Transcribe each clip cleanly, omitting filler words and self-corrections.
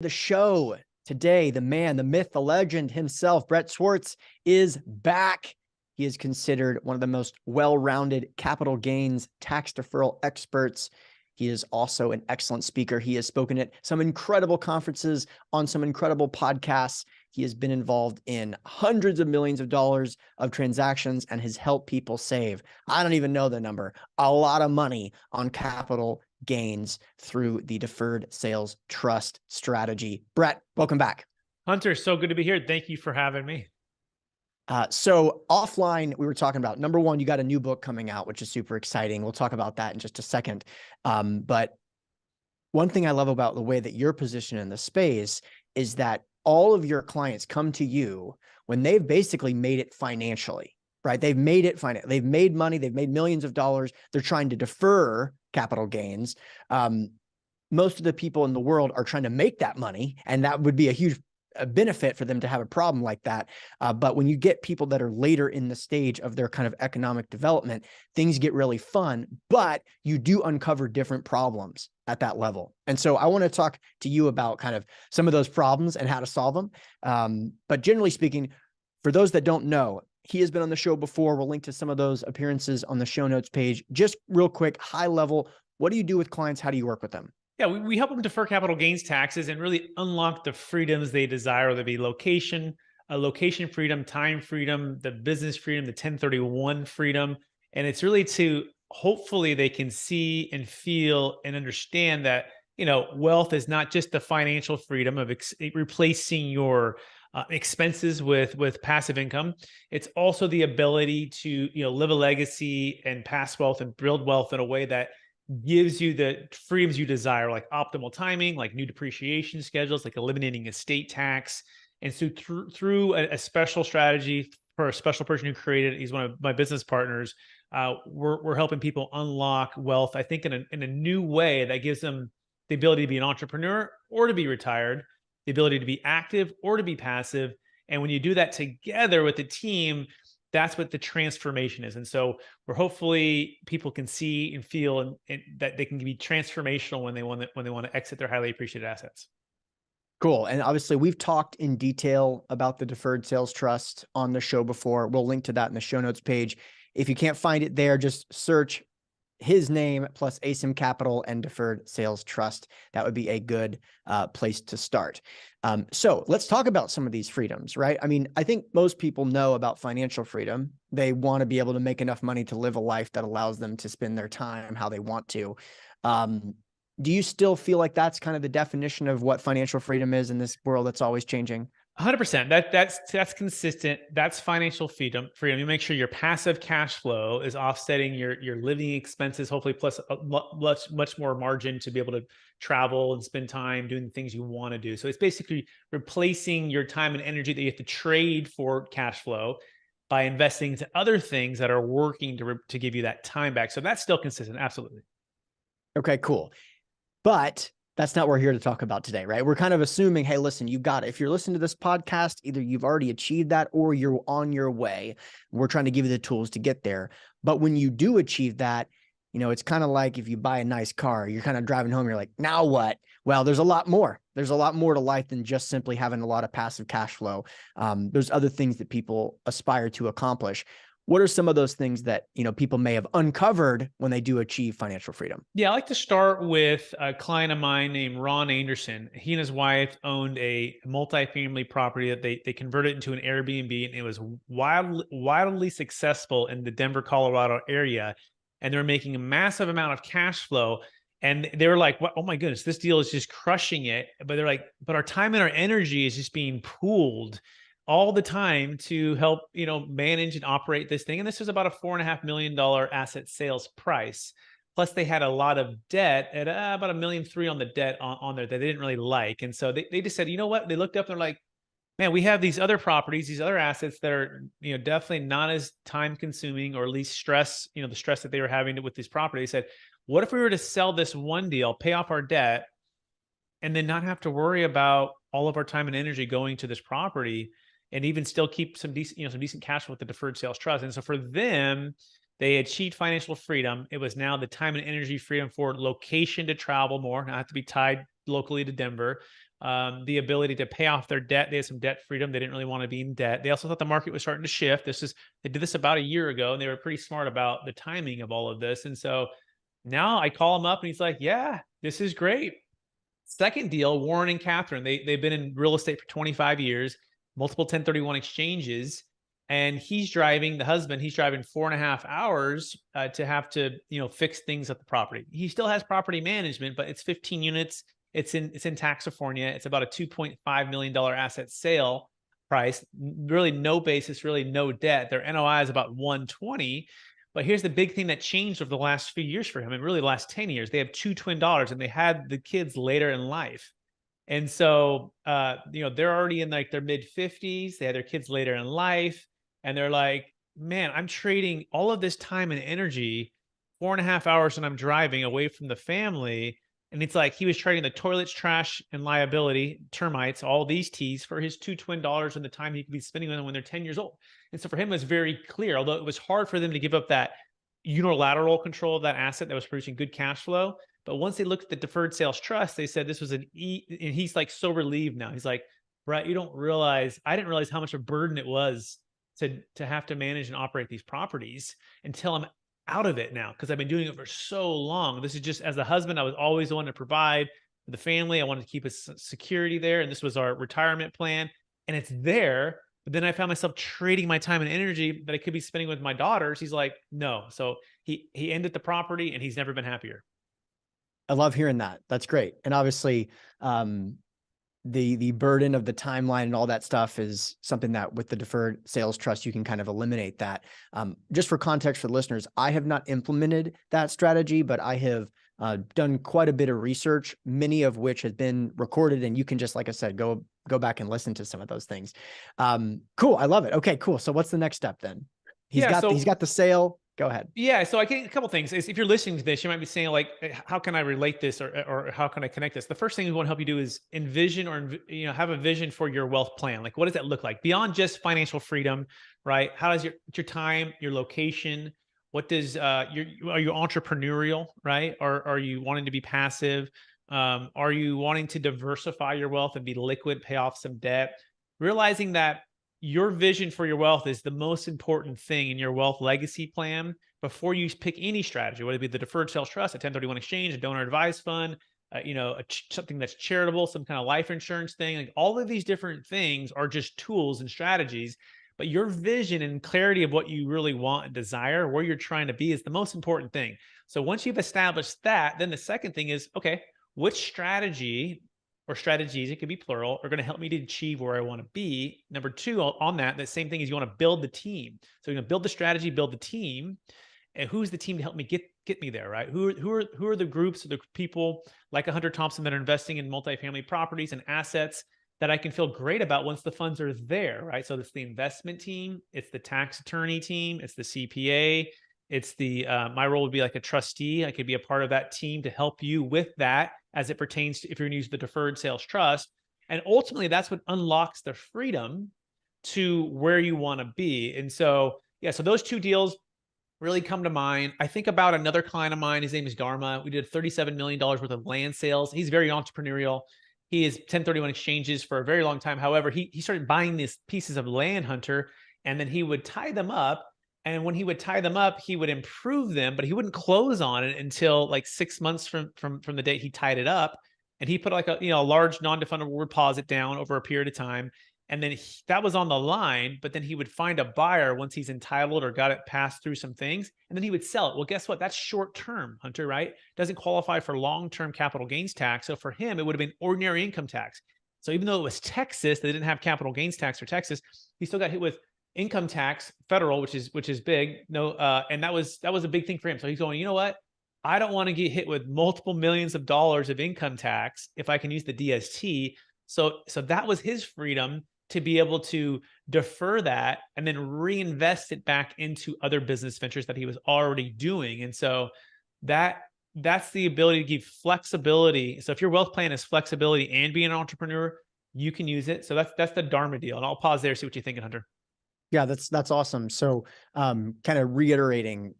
The show today, the man, the myth, the legend himself, Brett Swarts, is back. He is considered one of the most well-rounded capital gains tax deferral experts. He is also an excellent speaker. He has spoken at some incredible conferences, on some incredible podcasts. He has been involved in hundreds of millions of dollars of transactions and has helped people save, I don't even know the number, a lot of money on capital gains through the Deferred Sales Trust strategy. Brett, welcome back. Hunter, so good to be here. Thank you for having me. So offline, we were talking about, number one, you got a new book coming out, which is super exciting. We'll talk about that in just a second. But one thing I love about the way that you're positioned in the space is that all of your clients come to you when they've basically made it financially, right? They've made it they've made money, they've made millions of dollars. They're trying to defer capital gains. Most of the people in the world are trying to make that money, and that would be a huge benefit for them to have a problem like that. But when you get people that are later in the stage of their kind of economic development, things get really fun, but you do uncover different problems at that level. And so I want to talk to you about kind of some of those problems and how to solve them. But generally speaking, for those that don't know, he has been on the show before. We'll link to some of those appearances on the show notes page. Just real quick, high level, what do you do with clients? How do you work with them? Yeah, we help them defer capital gains taxes and really unlock the freedoms they desire, whether it be location freedom, time freedom, the business freedom, the 1031 freedom. And it's really to hopefully they can see and feel and understand that, wealth is not just the financial freedom of replacing your expenses with passive income. It's also the ability to, live a legacy and pass wealth and build wealth in a way that gives you the freedoms you desire, like optimal timing, like new depreciation schedules, like eliminating estate tax. And so through a special strategy for a special person who created, he's one of my business partners, we're helping people unlock wealth, I think in a new way that gives them the ability to be an entrepreneur or to be retired, the ability to be active or to be passive. And when you do that together with the team, that's what the transformation is. And so we're hopefully people can see and feel and that they can be transformational when they want to exit their highly appreciated assets. Cool. And obviously we've talked in detail about the Deferred Sales Trust on the show before. We'll link to that in the show notes page. If you can't find it there, just search his name plus ASIM Capital and Deferred Sales Trust. That would be a good place to start. So let's talk about some of these freedoms, right? I mean, I think most people know about financial freedom. They want to be able to make enough money to live a life that allows them to spend their time how they want to. Do you still feel like that's kind of the definition of what financial freedom is in this world that's always changing? 100%. That's consistent. That's financial freedom. You make sure your passive cash flow is offsetting your living expenses, hopefully plus a much more margin to be able to travel and spend time doing the things you want to do. So it's basically replacing your time and energy that you have to trade for cash flow by investing into other things that are working to give you that time back. So that's still consistent. Absolutely. Okay, cool. But that's not what we're here to talk about today, right? We're kind of assuming, hey, listen, you've got it. If you're listening to this podcast, either you've already achieved that or you're on your way. We're trying to give you the tools to get there. But when you do achieve that, it's kind of like if you buy a nice car, you're kind of driving home, you're like, now what? Well, there's a lot more. There's a lot more to life than just simply having a lot of passive cash flow. There's other things that people aspire to accomplish. What are some of those things that, people may have uncovered when they do achieve financial freedom? Yeah, I like to start with a client of mine named Ron Anderson. He and his wife owned a multifamily property that they converted into an Airbnb, and it was wildly successful in the Denver, Colorado area. And they're making a massive amount of cash flow. And they were like, oh my goodness, this deal is just crushing it. But they're like, but our time and our energy is just being pooled all the time to help, manage and operate this thing. And this was about a $4.5 million asset sales price. Plus they had a lot of debt at about $1.3 million on the debt on there that they didn't really like. And so they just said, you know what? They looked up and they're like, man, we have these other properties, these other assets that are, definitely not as time consuming or at least stress, the stress that they were having with this property. They said, what if we were to sell this one deal, pay off our debt, and then not have to worry about all of our time and energy going to this property, and even still keep some decent cash flow with the Deferred Sales Trust. And so for them, they achieved financial freedom. It was now the time and energy freedom for location to travel more, not have to be tied locally to Denver, the ability to pay off their debt. They had some debt freedom. They didn't really want to be in debt. They also thought the market was starting to shift. They did this about a year ago, and they were pretty smart about the timing of all of this. And so now I call him up and he's like, yeah, this is great. Second deal, Warren and Catherine, they've been in real estate for 25 years, multiple 1031 exchanges. And the husband, he's driving 4.5 hours to have to, fix things at the property. He still has property management, but it's 15 units. It's in Taxifornia. It's about a $2.5 million asset sale price. Really no basis, really no debt. Their NOI is about 120. But here's the big thing that changed over the last few years for him, and really the last 10 years. They have 2 twin daughters, and they had the kids later in life. And so, they're already in like their mid 50s. They had their kids later in life. And they're like, man, I'm trading all of this time and energy, 4.5 hours when I'm driving away from the family. And it's like he was trading the toilets, trash, and liability, termites, all these T's for his 2 twin daughters and the time he could be spending with them when they're 10 years old. And so for him, it was very clear, although it was hard for them to give up that unilateral control of that asset that was producing good cash flow. But once they looked at the Deferred Sales Trust, they said this was and he's like so relieved now. He's like, Brett, I didn't realize how much of a burden it was to have to manage and operate these properties until I'm out of it now, because I've been doing it for so long. This is just, as a husband, I was always the one to provide for the family. I wanted to keep a security there, and this was our retirement plan, and it's there. But then I found myself trading my time and energy that I could be spending with my daughters. He's like, no. So he ended the property, and he's never been happier. I love hearing that. That's great. And obviously, the burden of the timeline and all that stuff is something that with the Deferred Sales Trust, you can kind of eliminate that. Just for context for listeners, I have not implemented that strategy, but I have done quite a bit of research, many of which has been recorded, and you can just, like I said, go back and listen to some of those things. Cool. I love it. Okay, cool. So what's the next step then? He's got the sale. Go ahead. Yeah. So I think a couple of things is, if you're listening to this, you might be saying like, how can I relate this or how can I connect this? The first thing we want to help you do is envision or, have a vision for your wealth plan. Like, what does that look like beyond just financial freedom, right? How does your time, your location, what does are you entrepreneurial, right? Or are you wanting to be passive? Are you wanting to diversify your wealth and be liquid, pay off some debt? Realizing that your vision for your wealth is the most important thing in your wealth legacy plan before you pick any strategy, whether it be the Deferred Sales Trust, a 1031 exchange, a donor advised fund, something that's charitable, some kind of life insurance thing. Like, all of these different things are just tools and strategies, but your vision and clarity of what you really want and desire, where you're trying to be, is the most important thing. So once you've established that, then the second thing is, okay, which strategy or strategies, it could be plural, are going to help me to achieve where I want to be. Number two, on that, the same thing is you want to build the team. So you're going to build the strategy, build the team. And who's the team to help me get me there, right? Who are the groups or the people like a Hunter Thompson that are investing in multifamily properties and assets that I can feel great about once the funds are there, right? So it's the investment team, it's the tax attorney team, it's the CPA, it's the my role would be like a trustee. I could be a part of that team to help you with that as it pertains to if you're going to use the Deferred Sales Trust. And ultimately, that's what unlocks the freedom to where you want to be. And so, yeah, so those two deals really come to mind. I think about another client of mine. His name is Dharma. We did $37 million worth of land sales. He's very entrepreneurial. He is 1031 exchanges for a very long time. However, he started buying these pieces of land, Hunter, and then he would tie them up. And when he would tie them up, he would improve them, but he wouldn't close on it until like 6 months from the date he tied it up. And he put like a large non-refundable deposit down over a period of time. And then that was on the line, but then he would find a buyer once he's entitled or got it passed through some things, and then he would sell it. Well, guess what? That's short-term, Hunter, right? Doesn't qualify for long-term capital gains tax. So for him, it would have been ordinary income tax. So even though it was Texas, they didn't have capital gains tax for Texas, he still got hit with income tax, federal, which is big. No, and that was a big thing for him. So he's going, you know what? I don't want to get hit with multiple millions of dollars of income tax if I can use the DST. So that was his freedom to be able to defer that and then reinvest it back into other business ventures that he was already doing. And so that's the ability to give flexibility. So if your wealth plan is flexibility and being an entrepreneur, you can use it. So that's the Dharma deal. And I'll pause there, see what you're thinking, Hunter. Yeah, that's awesome. So kind of reiterating,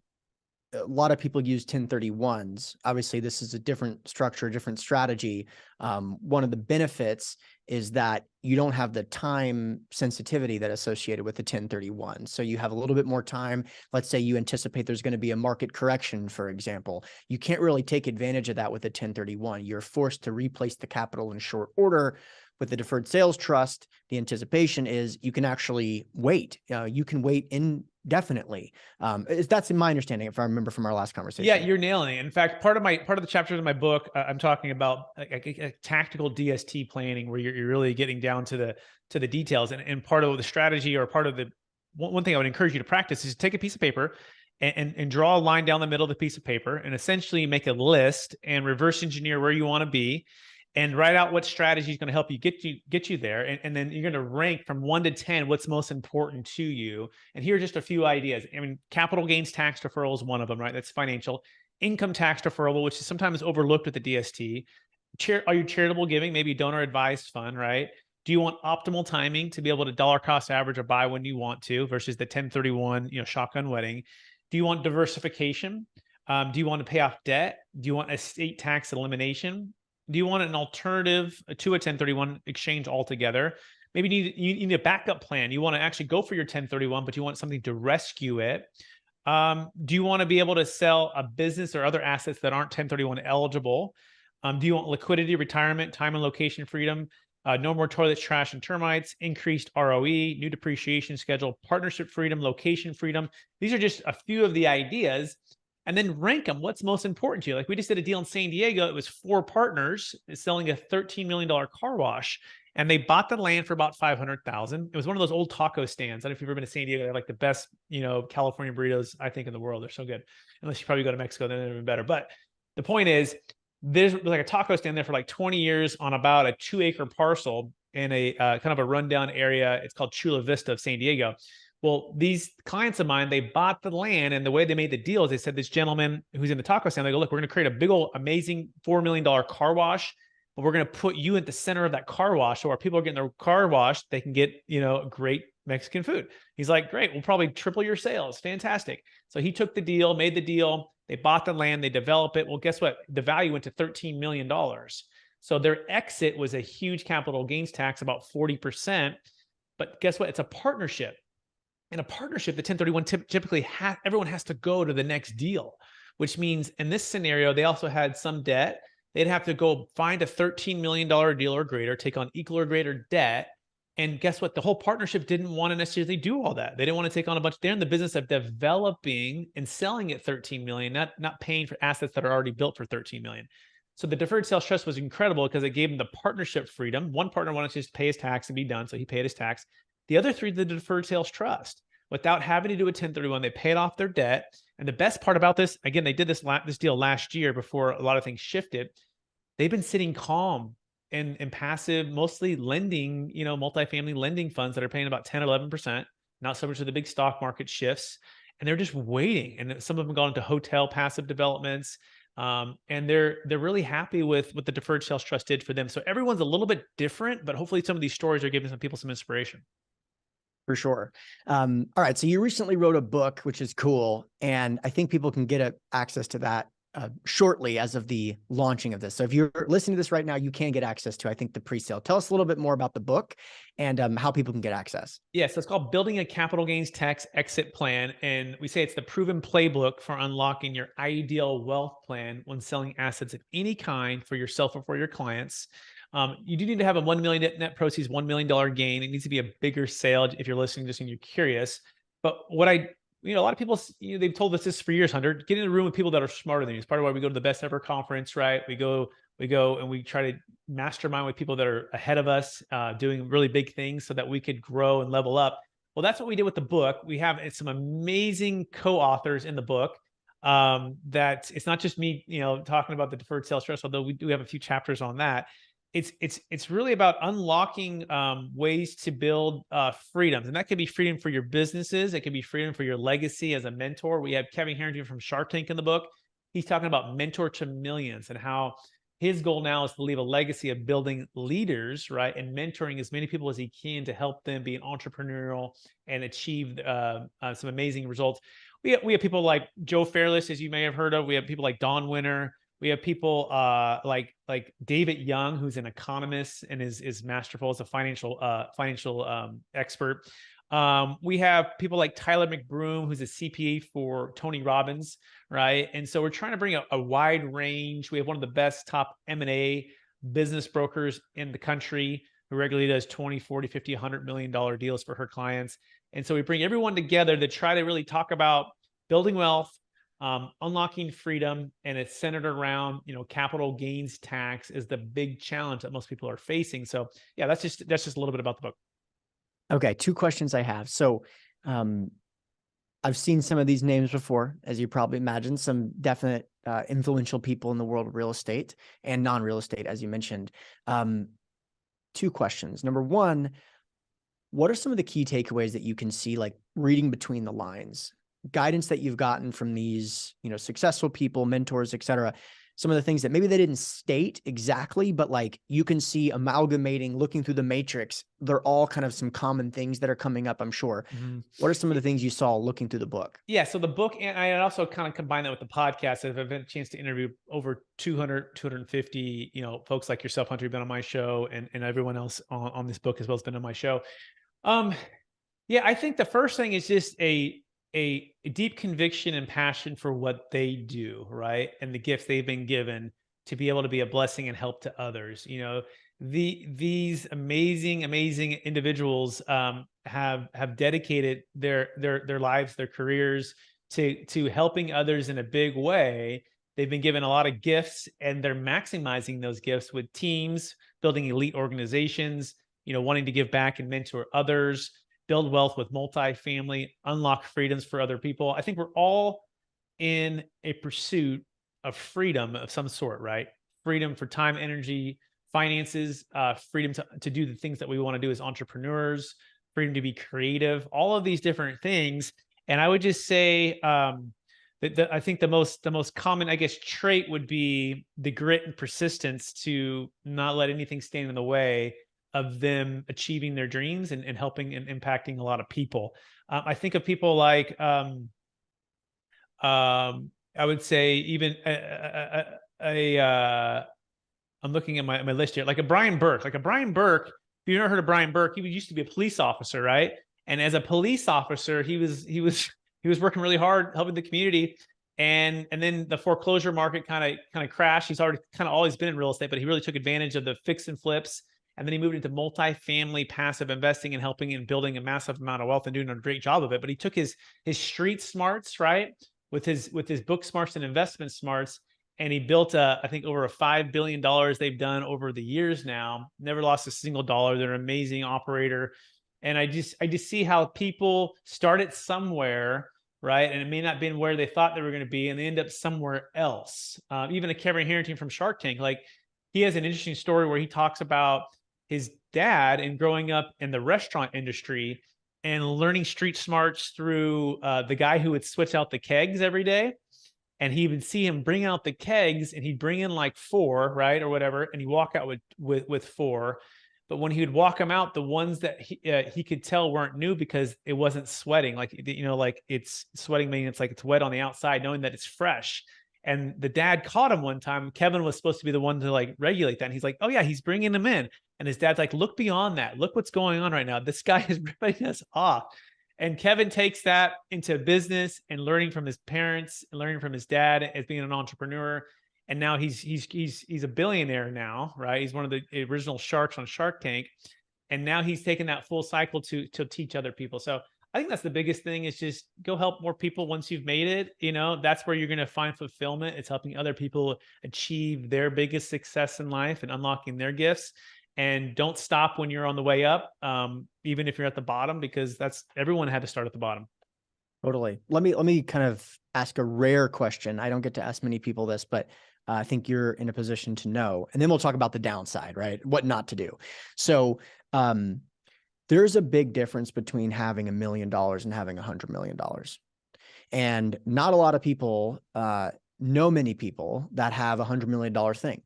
a lot of people use 1031s. Obviously, this is a different structure, different strategy. One of the benefits is that you don't have the time sensitivity that associated with the 1031. So you have a little bit more time. Let's say you anticipate there's going to be a market correction, for example. You can't really take advantage of that with a 1031. You're forced to replace the capital in short order. With the deferred sales trust, the anticipation is you can actually wait. You can wait indefinitely. That's in my understanding, if I remember from our last conversation. Yeah, you're nailing it. In fact, part of the chapters in my book, I'm talking about a tactical DST planning, where you're really getting down to the details. And part of the strategy, or part of the one thing I would encourage you to practice, is take a piece of paper and draw a line down the middle of the piece of paper, and essentially make a list and reverse engineer where you want to be, and write out what strategy is going to help you get you there. And then you're going to rank from 1 to 10 what's most important to you. And here are just a few ideas. I mean, capital gains tax deferral is one of them, right? That's financial. Income tax deferral, which is sometimes overlooked with the DST. Are you charitable giving? Maybe donor advised fund, right? Do you want optimal timing to be able to dollar cost average or buy when you want to, versus the 1031, shotgun wedding? Do you want diversification? Do you want to pay off debt? Do you want estate tax elimination? Do you want an alternative to a 1031 exchange altogether? Maybe you need a backup plan. You want to actually go for your 1031, but you want something to rescue it. Do you want to be able to sell a business or other assets that aren't 1031 eligible? Do you want liquidity, retirement, time and location freedom, no more toilets, trash, and termites, increased ROE, new depreciation schedule, partnership freedom, location freedom? These are just a few of the ideas. And then rank them. What's most important to you? Like, we just did a deal in San Diego. It was 4 partners selling a $13 million car wash, and they bought the land for about $500,000. It was one of those old taco stands. I don't know if you've ever been to San Diego. They're like the best, California burritos, I think, in the world. They're so good. Unless you probably go to Mexico, then they're even better. But the point is, there's like a taco stand there for like 20 years on about a 2-acre parcel in a kind of a rundown area. It's called Chula Vista of San Diego. Well, these clients of mine, they bought the land, and the way they made the deal is they said, this gentleman who's in the taco stand, they go, look, we're going to create a big old amazing $4 million car wash, but we're going to put you at the center of that car wash. So our people are getting their car washed, they can get, great Mexican food. He's like, great, we'll probably triple your sales. Fantastic. So he took the deal, made the deal. They bought the land, they develop it. Well, guess what? The value went to $13 million. So their exit was a huge capital gains tax, about 40%. But guess what? It's a partnership. In a partnership, the 1031 typically everyone has to go to the next deal, which means in this scenario, they also had some debt. They'd have to go find a $13 million deal or greater, take on equal or greater debt. And guess what? The whole partnership didn't want to necessarily do all that. They didn't want to take on a bunch. They're in the business of developing and selling at 13 million, not paying for assets that are already built for 13 million. So the deferred sales trust was incredible because it gave them the partnership freedom. One partner wanted to just pay his tax and be done, so he paid his tax. The other 3 did the deferred sales trust without having to do a 1031. They paid off their debt. And the best part about this, again, they did this deal last year before a lot of things shifted. They've been sitting calm in passive, mostly lending, multifamily lending funds that are paying about 10, 11%, not so much of the big stock market shifts. And they're just waiting. And some of them have gone into hotel passive developments. And they're really happy with what the deferred sales trust did for them. So everyone's a little bit different, but hopefully some of these stories are giving some people some inspiration. For sure. All right. So you recently wrote a book, which is cool. And I think people can get access to that shortly as of the launching of this. So if you're listening to this right now, you can get access to, I think, the pre-sale. Tell us a little bit more about the book and how people can get access. Yes, it's called Building a Capital Gains Tax Exit Plan. And we say it's the proven playbook for unlocking your ideal wealth plan when selling assets of any kind for yourself or for your clients. You do need to have a $1 million net proceeds, $1 million gain. It needs to be a bigger sale if you're listening, just and you're curious. But what a lot of people, they've told us this for years, Hunter, get in a room with people that are smarter than you. It's part of why we go to the best ever conference, right? We go and we try to mastermind with people that are ahead of us, doing really big things so that we could grow and level up. Well, that's what we did with the book. We have some amazing co-authors in the book. That it's not just me, talking about the deferred sales trust, although we do have a few chapters on that. It's really about unlocking ways to build freedoms. And that could be freedom for your businesses. It could be freedom for your legacy as a mentor. We have Kevin Harrington from Shark Tank in the book. He's talking about mentor to millions and how his goal now is to leave a legacy of building leaders, right? And mentoring as many people as he can to help them be entrepreneurial and achieve some amazing results. we have people like Joe Fairless, as you may have heard of. We have people like Don Winter. We have people like David Young, who's an economist and is masterful as a financial expert. We have people like Tyler McBroom, who's a CPA for Tony Robbins, right? And so we're trying to bring a wide range. We have one of the best top M&A business brokers in the country who regularly does 20, 40, 50, $100 million deals for her clients. And so we bring everyone together to try to really talk about building wealth, unlocking freedom, and it's centered around, capital gains tax is the big challenge that most people are facing. So yeah, that's just a little bit about the book. Okay, two questions I have. So I've seen some of these names before, as you probably imagine, some definite influential people in the world of real estate and non-real estate, as you mentioned. Two questions. Number one, what are some of the key takeaways that you can see, like reading between the lines, guidance that you've gotten from these, successful people, mentors, et cetera? Some of the things that maybe they didn't state exactly, but like you can see amalgamating, looking through the matrix, they're all kind of some common things that are coming up, I'm sure. Mm-hmm. What are some of the things you saw looking through the book? Yeah. So the book, and I also kind of combine that with the podcast. I've had a chance to interview over 200, 250, folks like yourself, Hunter, who've been on my show, and everyone else on this book as well has been on my show. Yeah, I think the first thing is just a deep conviction and passion for what they do, right? And the gifts they've been given to be able to be a blessing and help to others. These amazing individuals have dedicated their lives, their careers to helping others in a big way. They've been given a lot of gifts, and they're maximizing those gifts with teams, building elite organizations, wanting to give back and mentor others, build wealth with multifamily, unlock freedoms for other people. I think we're all in a pursuit of freedom of some sort, right? Freedom for time, energy, finances, freedom to do the things that we want to do as entrepreneurs, freedom to be creative, all of these different things. And I would just say that I think the most common, I guess, trait would be the grit and persistence to not let anything stand in the way of them achieving their dreams and helping and impacting a lot of people. I think of people like, I would say even I'm looking at my list here, like a Brian Burke. If you've never heard of Brian Burke, he used to be a police officer, right? And as a police officer, he was working really hard helping the community. And then the foreclosure market kind of crashed. He's already kind of always been in real estate, but he really took advantage of the fix and flips. And then he moved into multifamily passive investing and helping and building a massive amount of wealth and doing a great job of it. But he took his street smarts, right, with his book smarts and investment smarts, and he built I think over $5 billion they've done over the years now. Never lost a single dollar. They're an amazing operator. And I just see how people started somewhere, right? And it may not have been where they thought they were going to be, and they end up somewhere else. Even a Kevin Harrington from Shark Tank, like he has an interesting story where he talks about his dad and growing up in the restaurant industry and learning street smarts through the guy who would switch out the kegs every day. And he would see him bring out the kegs, and he'd bring in like 4, right, or whatever, and he'd walk out with 4. But when he would walk them out, the ones that he could tell weren't new because it wasn't sweating. Like it's sweating, meaning it's like it's wet on the outside, knowing that it's fresh. And the dad caught him one time. Kevin was supposed to be the one to like regulate that. And he's like, oh yeah, he's bringing them in. And his dad's like, look beyond that. Look what's going on right now. This guy is ripping us off. And Kevin takes that into business and learning from his parents and learning from his dad as being an entrepreneur. And now he's a billionaire now, right? He's one of the original sharks on Shark Tank. And now he's taken that full cycle to teach other people. So I think that's the biggest thing, is just go help more people once you've made it. That's where you're going to find fulfillment. It's helping other people achieve their biggest success in life and unlocking their gifts. And don't stop when you're on the way up, even if you're at the bottom, because everyone had to start at the bottom. Totally. Let me kind of ask a rare question. I don't get to ask many people this, but I think you're in a position to know. And then we'll talk about the downside, right? What not to do. So there's a big difference between having $1 million and having $100 million. And not a lot of people know many people that have $100 million thing.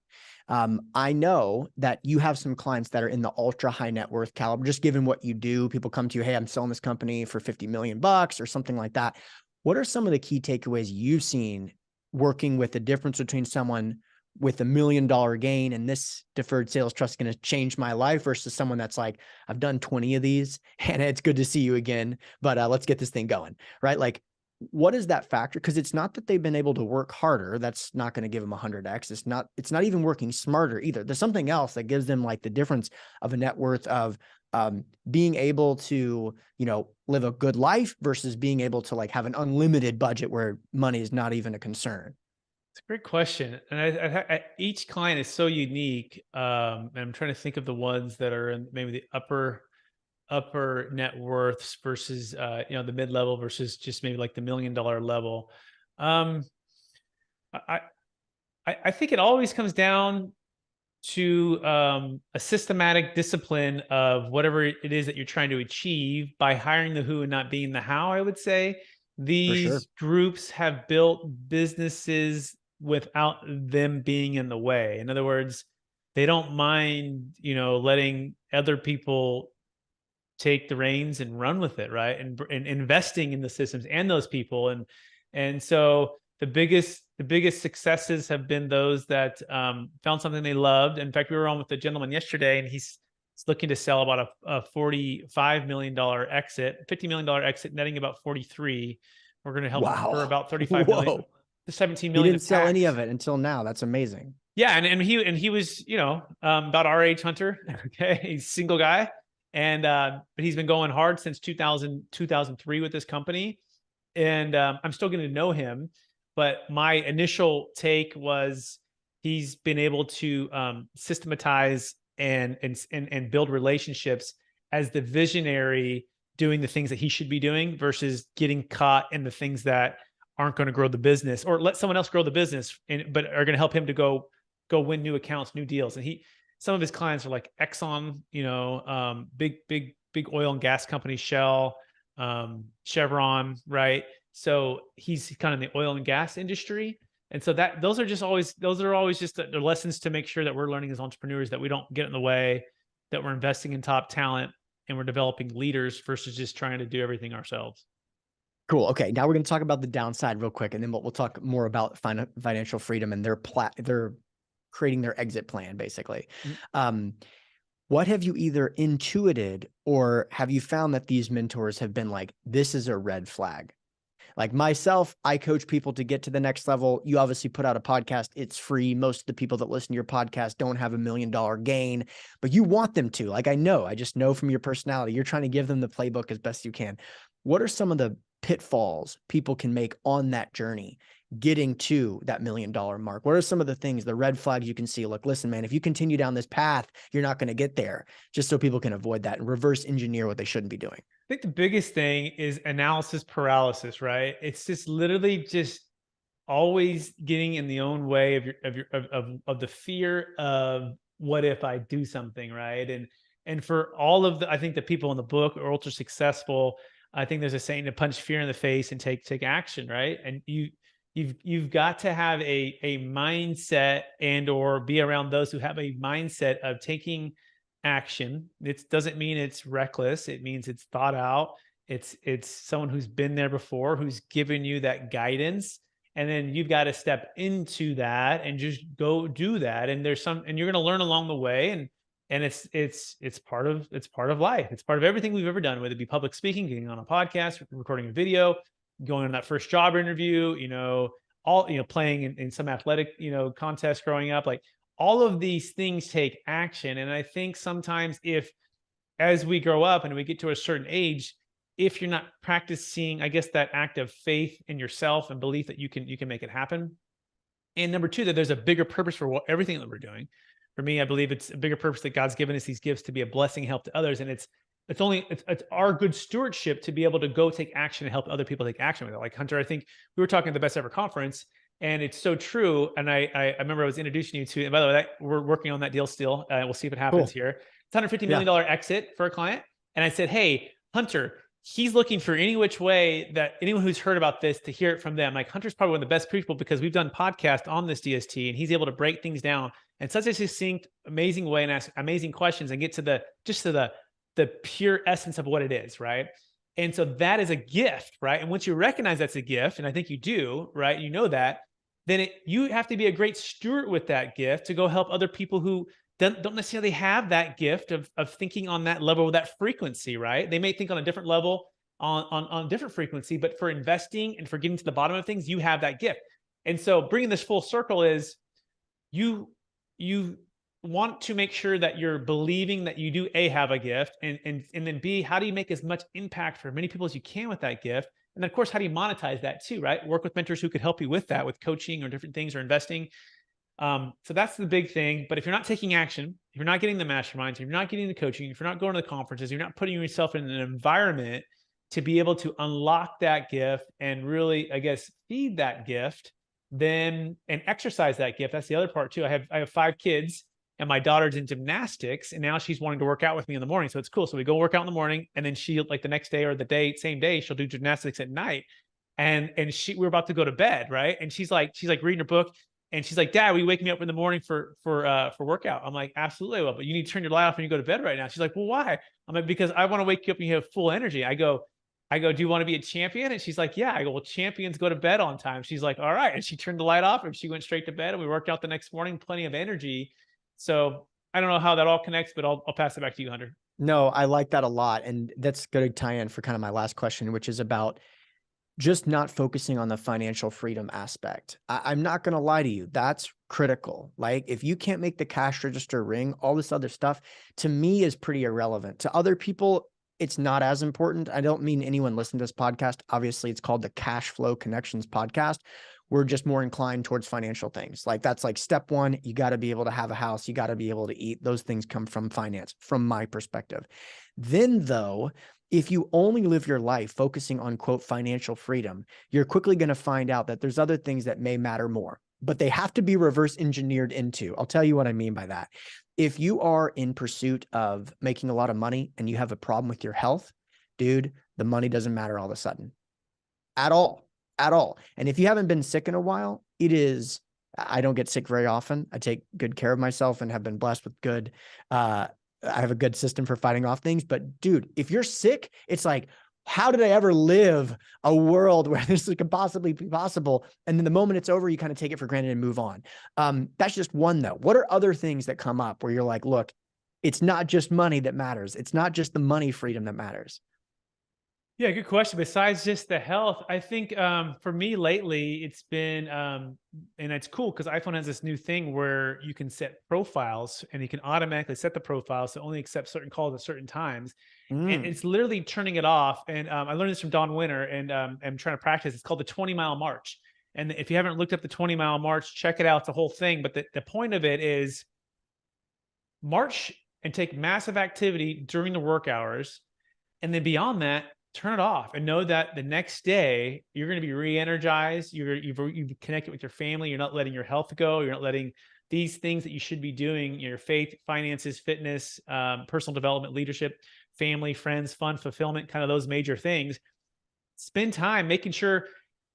I know that you have some clients that are in the ultra high net worth caliber, just given what you do. People come to you, hey, I'm selling this company for $50 million or something like that. What are some of the key takeaways you've seen working with the difference between someone with $1 million gain and this deferred sales trust is going to change my life versus someone that's like, I've done 20 of these and it's good to see you again, but let's get this thing going, right? Like, what is that factor? Because it's not that they've been able to work harder. That's not going to give them 100x. It's not even working smarter either. There's something else that gives them like the difference of a net worth of being able to, live a good life versus being able to like have an unlimited budget where money is not even a concern. It's a great question, and each client is so unique. And I'm trying to think of the ones that are in maybe the upper net worths versus the mid level versus just maybe like the $1 million level. Um, I I think it always comes down to a systematic discipline of whatever it is that you're trying to achieve by hiring the who and not being the how. I would say For sure. these groups have built businesses without them being in the way. In other words, they don't mind, letting other people take the reins and run with it, right? And investing in the systems and those people. And so the biggest successes have been those that found something they loved. In fact, we were on with a gentleman yesterday, and he's looking to sell about a $45 million exit, $50 million exit, netting about 43. We're going to help him for Wow. about 35 million, Whoa. the 17 He million didn't of sell any of tax. it until now. That's amazing. Yeah, and he was, about our age, Hunter. Okay, he's a single guy, and but he's been going hard since 2003 with this company, and I'm still getting to know him. But my initial take was he's been able to systematize and build relationships as the visionary, doing the things that he should be doing versus getting caught in the things that aren't going to grow the business, or let someone else grow the business but are going to help him to go win new accounts, new deals. And some of his clients are like Exxon, big oil and gas companies, Shell, Chevron, right? So he's kind of in the oil and gas industry. And so those are always just the lessons to make sure that we're learning as entrepreneurs, that we don't get in the way, that we're investing in top talent, and we're developing leaders versus just trying to do everything ourselves. Cool. Okay. Now we're going to talk about the downside real quick, and then we'll talk more about financial freedom and their creating their exit plan, basically. What have you either intuited or have you found that these mentors have been like, this is a red flag? Like myself, I coach people to get to the next level. You obviously put out a podcast. It's free. Most of the people that listen to your podcast don't have $1 million gain, but you want them to. Like, I just know from your personality, you're trying to give them the playbook as best you can. What are some of the pitfalls people can make on that journey, getting to that $1 million mark? What are some of the things, the red flags you can see? Look, listen, man, if you continue down this path, you're not going to get there, just so people can avoid that and reverse engineer what they shouldn't be doing. I think the biggest thing is analysis paralysis, right? It's just literally just always getting in the own way of the fear of what if I do something, right? And for all of I think the people in the book are ultra successful. I think there's a saying to punch fear in the face and take action, right? And you've got to have a mindset and or be around those who have a mindset of taking action. It doesn't mean it's reckless. It means it's thought out. It's someone who's been there before, who's given you that guidance, and then you've got to step into that and just go do that. And and you're going to learn along the way. And it's part of life. It's part of everything we've ever done, whether it be public speaking, getting on a podcast, recording a video, going on that first job interview, playing in some athletic, contest growing up. Like, all of these things take action. And I think sometimes as we grow up and we get to a certain age, if you're not practicing, I guess, that act of faith in yourself and belief that you can make it happen. And number two, that there's a bigger purpose for everything that we're doing. For me, I believe it's a bigger purpose that God's given us these gifts to be a blessing, help to others. And it's our good stewardship to be able to go take action and help other people take action with it. Like, Hunter, I think we were talking at the Best Ever Conference, and it's so true. And I remember I was introducing you to, and by the way, we're working on that deal still. We'll see if it happens here. It's $150 million exit for a client. And I said, hey, Hunter, he's looking for any which way that anyone who's heard about this to hear it from them. Like, Hunter's probably one of the best people because we've done podcasts on this DST, and he's able to break things down in such a succinct, amazing way and ask amazing questions and get to the pure essence of what it is, right? And so that is a gift, right? And once you recognize that's a gift, and I think you do, right? You know that, then you have to be a great steward with that gift to go help other people who don't necessarily have that gift of thinking on that level, that frequency, right? They may think on a different level, on different frequency, but for investing and for getting to the bottom of things, you have that gift. And so bringing this full circle is you want to make sure that you're believing that you do have a gift, and then B, how do you make as much impact for as many people as you can with that gift? And then of course, how do you monetize that too, right? Work with mentors who could help you with that, with coaching or different things or investing. So that's the big thing. But if you're not taking action, if you're not getting the masterminds, if you're not getting the coaching, if you're not going to the conferences, you're not putting yourself in an environment to be able to unlock that gift and really, I guess, feed that gift, then and exercise that gift. That's the other part too. I have 5 kids, and my daughter's in gymnastics, and now she's wanting to work out with me in the morning. So it's cool. So we go work out in the morning, and then she, like the next day or the same day, she'll do gymnastics at night. And we're about to go to bed, right? And she's like reading her book, and she's like, "Dad, will you wake me up in the morning for workout?" I'm like, "Absolutely, I will, but you need to turn your light off when you go to bed right now." She's like, "Well, why?" I'm like, "Because I want to wake you up and you have full energy." I go, "Do you want to be a champion?" And she's like, "Yeah." I go, "Well, champions go to bed on time." She's like, "All right." And she turned the light off and she went straight to bed, and we worked out the next morning, plenty of energy. So I don't know how that all connects, but I'll pass it back to you, Hunter. No, I like that a lot. And that's good to tie in for kind of my last question, which is about just not focusing on the financial freedom aspect. I'm not going to lie to you. That's critical. Like if you can't make the cash register ring, all this other stuff to me is pretty irrelevant. To other people, it's not as important. I don't mean anyone listening to this podcast. Obviously, it's called the Cash Flow Connections podcast. We're just more inclined towards financial things. Like that's like step one. You got to be able to have a house. You got to be able to eat. Those things come from finance, from my perspective. Then though, if you only live your life focusing on quote financial freedom, you're quickly going to find out that there's other things that may matter more, but they have to be reverse engineered into. I'll tell you what I mean by that. If you are in pursuit of making a lot of money and you have a problem with your health, dude, the money doesn't matter all of a sudden at all, at all. And if you haven't been sick in a while, I don't get sick very often. I take good care of myself and have been blessed with I have a good system for fighting off things. But dude, if you're sick, it's like, how did I ever live a world where this could possibly be possible? And then the moment it's over, you kind of take it for granted and move on. That's just one though. What are other things that come up where you're like, look, it's not just money that matters. It's not just the money freedom that matters. Yeah, good question. Besides just the health, I think for me lately, it's been, and it's cool because iPhone has this new thing where you can set profiles and you can automatically set the profiles to only accept certain calls at certain times. And it's literally turning it off. And I learned this from Don Winter, and I'm trying to practice. It's called the 20-mile march. And if you haven't looked up the 20-mile march, check it out. It's a whole thing. But the point of it is march and take massive activity during the work hours. And then beyond that, turn it off and know that the next day you're going to be re-energized. You've connected with your family. You're not letting your health go. You're not letting these things that you should be doing, your faith, finances, fitness, personal development, leadership, family, friends, fun, fulfillment, kind of those major things. Spend time making sure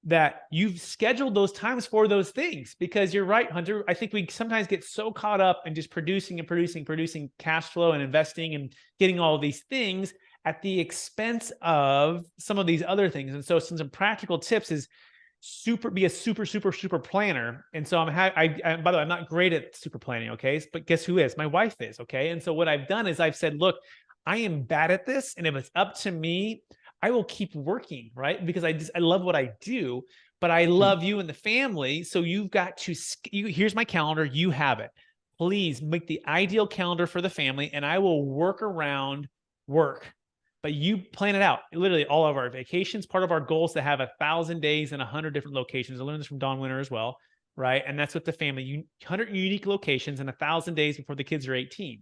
that you've scheduled those times for those things, because you're right, Hunter. I think we sometimes get so caught up in just producing cash flow and investing and getting all of these things at the expense of some of these other things. And so some practical tips is be a super planner. And so by the way, I'm not great at super planning. Okay. But guess who is? My wife is. Okay. And so what I've done is I've said, look, I am bad at this. And if it's up to me, I will keep working, right? Because I love what I do, but I love you and the family. So you've got to, here's my calendar. You have it. Please make the ideal calendar for the family, and I will work around work. But you plan it out. Literally all of our vacations, part of our goal is to have 1,000 days in 100 different locations. I learned this from Don Winter as well, right? And that's with the family, 100 unique locations in 1,000 days before the kids are 18.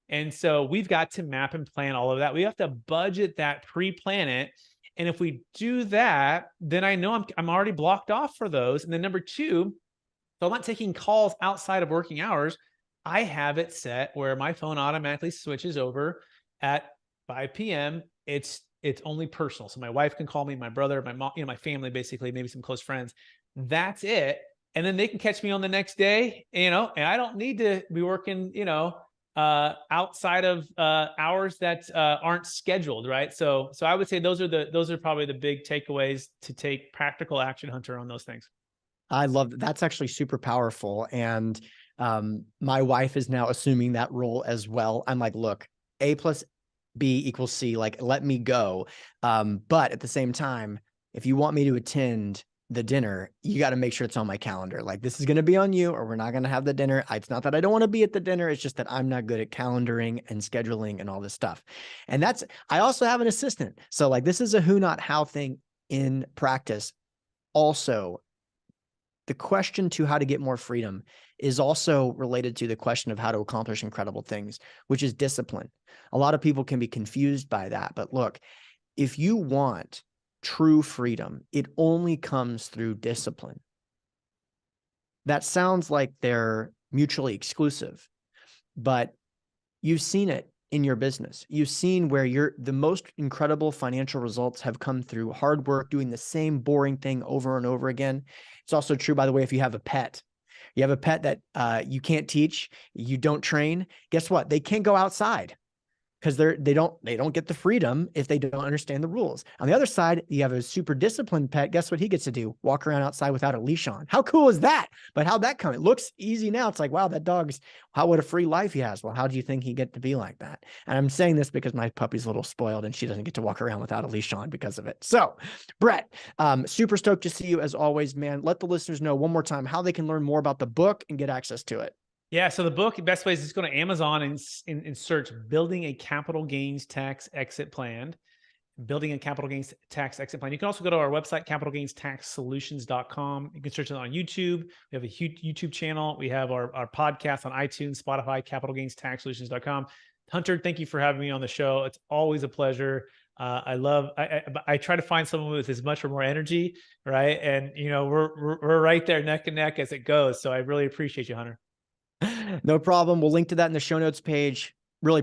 And so we've got to map and plan all of that. We have to budget that, pre-plan it. And if we do that, then I know I'm already blocked off for those. And then number two, so I'm not taking calls outside of working hours. I have it set where my phone automatically switches over at 5 p.m. It's only personal. So my wife can call me, my brother, my mom, my family, basically, maybe some close friends. That's it. And then they can catch me on the next day, and I don't need to be working, outside of hours that aren't scheduled, right? So I would say those are probably the big takeaways to take practical action, Hunter, on those things. I love that. That's actually super powerful. And my wife is now assuming that role as well. I'm like, look, A plus B equals C, like, let me go. But at the same time, if you want me to attend the dinner, you got to make sure it's on my calendar. Like, this is going to be on you, or we're not going to have the dinner. It's not that I don't want to be at the dinner. It's just that I'm not good at calendaring and scheduling and all this stuff. And I also have an assistant. So like, this is a who, not how thing in practice. Also, the question to how to get more freedom is also related to the question of how to accomplish incredible things, which is discipline. A lot of people can be confused by that. But look, if you want true freedom, it only comes through discipline. That sounds like they're mutually exclusive, but you've seen it in your business. You've seen where the most incredible financial results have come through hard work, doing the same boring thing over and over again. It's also true, by the way, if you have a pet. You have a pet that you can't teach, you don't train, guess what? They can't go outside because they don't get the freedom if they don't understand the rules. On the other side, you have a super disciplined pet. Guess what he gets to do? Walk around outside without a leash on. How cool is that? But how'd that come? It looks easy now. It's like, wow, what a free life he has. Well, how do you think he get to be like that? And I'm saying this because my puppy's a little spoiled and she doesn't get to walk around without a leash on because of it. So Brett, super stoked to see you as always, man. Let the listeners know one more time how they can learn more about the book and get access to it. Yeah. So the book, the best way is just go to Amazon and search Building a Capital Gains Tax Exit Plan. Building a Capital Gains Tax Exit Plan. You can also go to our website, capitalgainstaxsolutions.com. You can search it on YouTube. We have a huge YouTube channel. We have our podcast on iTunes, Spotify, capitalgainstaxsolutions.com. Hunter, thank you for having me on the show. It's always a pleasure. I try to find someone with as much or more energy, right? And we're right there neck and neck as it goes. So I really appreciate you, Hunter. No problem. We'll link to that in the show notes page. Really